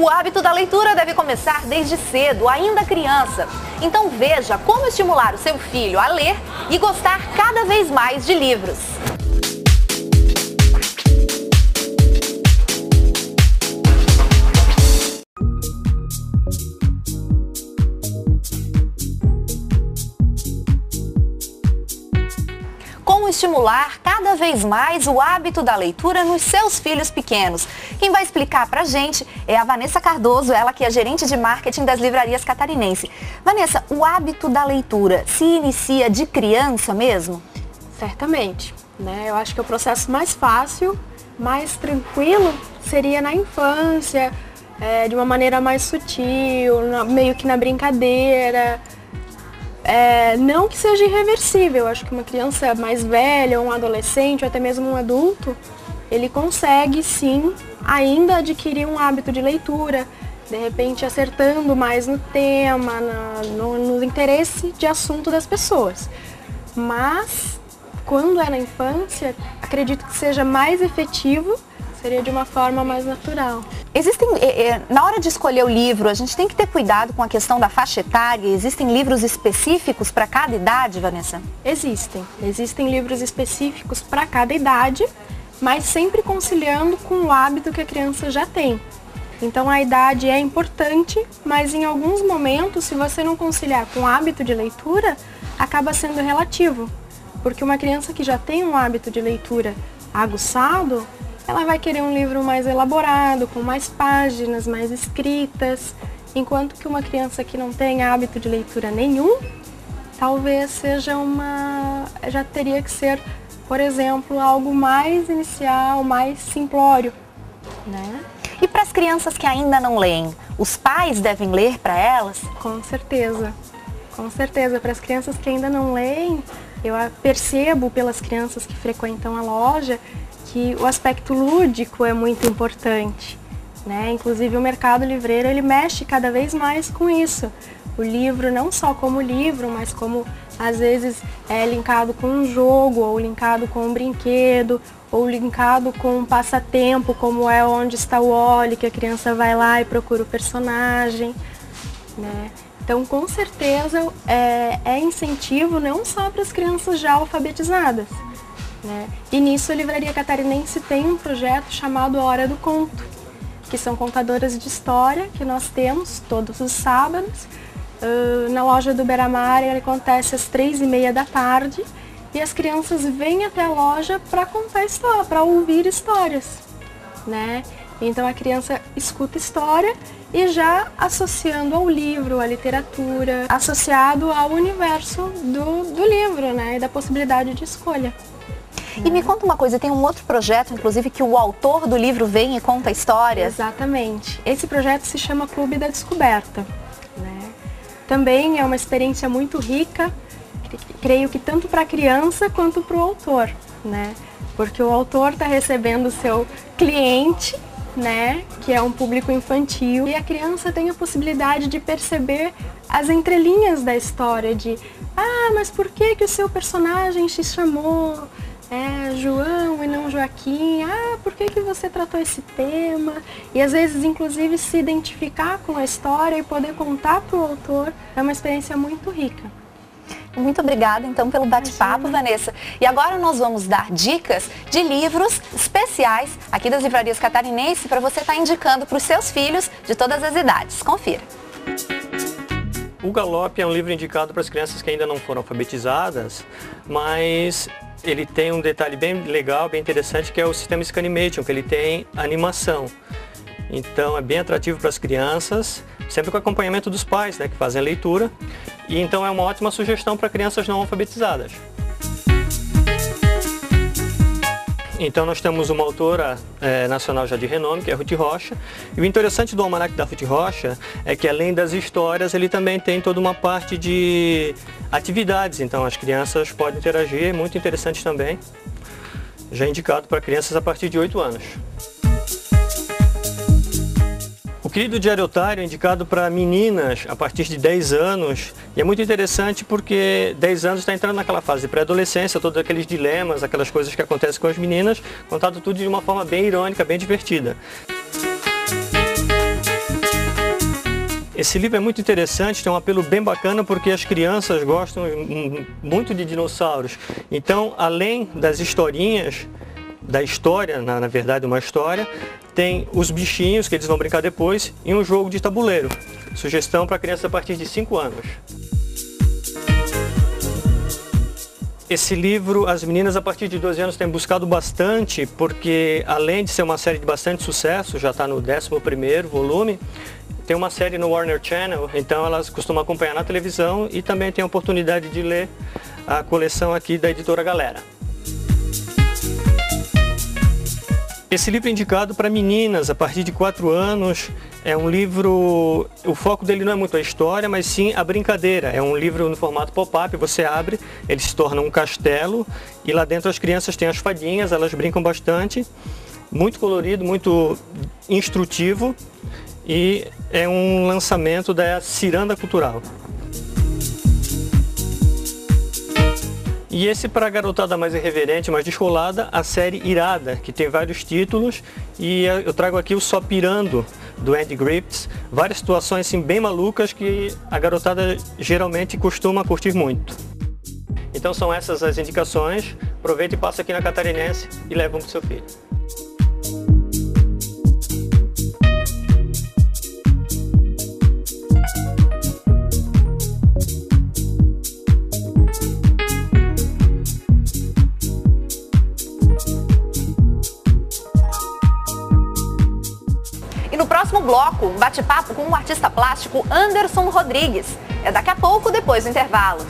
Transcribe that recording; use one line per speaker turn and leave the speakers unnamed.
O hábito da leitura deve começar desde cedo, ainda criança. Então veja como estimular o seu filho a ler e gostar cada vez mais de livros. Como estimular cada vez mais o hábito da leitura nos seus filhos pequenos? Quem vai explicar pra gente é a Vanessa Cardoso, ela que é gerente de marketing das livrarias catarinense. Vanessa, o hábito da leitura se inicia de criança mesmo?
Certamente, né? Eu acho que o processo mais fácil, mais tranquilo, seria na infância, de uma maneira mais sutil, meio que na brincadeira. Não que seja irreversível, acho que uma criança mais velha, um adolescente, ou até mesmo um adulto, ele consegue sim ainda adquirir um hábito de leitura, de repente acertando mais no tema, no interesse de assunto das pessoas. Mas, quando é na infância, acredito que seja mais efetivo, seria de uma forma mais natural.
Na hora de escolher o livro, a gente tem que ter cuidado com a questão da faixa etária? Existem livros específicos para cada idade, Vanessa?
Existem livros específicos para cada idade, mas sempre conciliando com o hábito que a criança já tem. Então a idade é importante, mas em alguns momentos, se você não conciliar com o hábito de leitura, acaba sendo relativo. Porque uma criança que já tem um hábito de leitura aguçado, ela vai querer um livro mais elaborado, com mais páginas, mais escritas, enquanto que uma criança que não tem hábito de leitura nenhum, talvez seja já teria que ser, por exemplo, algo mais inicial, mais simplório, né?
E para as crianças que ainda não leem, os pais devem ler para elas?
Com certeza. Para as crianças que ainda não leem, eu percebo pelas crianças que frequentam a loja que o aspecto lúdico é muito importante, né? Inclusive o mercado livreiro, ele mexe cada vez mais com isso. O livro não só como livro, mas como às vezes é linkado com um jogo, ou linkado com um brinquedo, ou linkado com um passatempo, como é Onde Está o Wally, que a criança vai lá e procura o personagem, né? Então, com certeza, é incentivo não só para as crianças já alfabetizadas, né? E nisso a Livraria Catarinense tem um projeto chamado Hora do Conto, que são contadoras de história que nós temos todos os sábados. Na loja do Beira-Mar, ele acontece às 3h30 da tarde e as crianças vêm até a loja para contar história, para ouvir histórias, né? Então a criança escuta história e já associando ao livro, à literatura, associado ao universo do livro, né? E da possibilidade de escolha.
E me conta uma coisa, tem um outro projeto, inclusive, que o autor do livro vem e conta a história?
Exatamente. Esse projeto se chama Clube da Descoberta, né? Também é uma experiência muito rica, creio que tanto para a criança quanto para o autor, né? Porque o autor está recebendo o seu cliente, né? Que é um público infantil, e a criança tem a possibilidade de perceber as entrelinhas da história de mas por que o seu personagem se chamou João e não Joaquim? Por que você tratou esse tema? E às vezes, inclusive, se identificar com a história e poder contar para o autor é uma experiência muito rica.
Muito obrigada, então, pelo bate-papo, Vanessa. E agora nós vamos dar dicas de livros especiais aqui das livrarias catarinenses para você estar indicando para os seus filhos de todas as idades. Confira.
O Galope é um livro indicado para as crianças que ainda não foram alfabetizadas, mas ele tem um detalhe bem legal, bem interessante, que é o sistema Scanimation, que ele tem animação. Então é bem atrativo para as crianças, sempre com acompanhamento dos pais, né, que fazem a leitura. E então é uma ótima sugestão para crianças não alfabetizadas. Então nós temos uma autora nacional já de renome, que é a Ruth Rocha. E o interessante do Almanac da Ruth Rocha é que, além das histórias, ele também tem toda uma parte de atividades. Então as crianças podem interagir, é muito interessante também. Já indicado para crianças a partir de 8 anos. O Querido Diário Otário é indicado para meninas a partir de 10 anos e é muito interessante porque 10 anos está entrando naquela fase de pré-adolescência, todos aqueles dilemas, aquelas coisas que acontecem com as meninas, contado tudo de uma forma bem irônica, bem divertida. Esse livro é muito interessante, tem um apelo bem bacana porque as crianças gostam muito de dinossauros. Então, além das historinhas, da história, na verdade uma história, tem os bichinhos que eles vão brincar depois e um jogo de tabuleiro. Sugestão para crianças a partir de 5 anos. Esse livro, as meninas a partir de 12 anos têm buscado bastante, porque além de ser uma série de bastante sucesso, já está no 11º volume, tem uma série no Warner Channel, então elas costumam acompanhar na televisão e também tem a oportunidade de ler a coleção aqui da editora Galera. Esse livro é indicado para meninas a partir de 4 anos. É um livro, o foco dele não é muito a história, mas sim a brincadeira. É um livro no formato pop-up, você abre, ele se torna um castelo e lá dentro as crianças têm as fadinhas, elas brincam bastante. Muito colorido, muito instrutivo e é um lançamento da Ciranda Cultural. E esse para a garotada mais irreverente, mais descolada, a série Irada, que tem vários títulos, e eu trago aqui o Só Pirando, do Andy Griffiths, várias situações assim, bem malucas que a garotada geralmente costuma curtir muito. Então são essas as indicações, aproveita e passa aqui na Catarinense e leva um para o seu filho.
No próximo bloco, um bate-papo com o artista plástico Anderson Rodrigues. É daqui a pouco, depois do intervalo.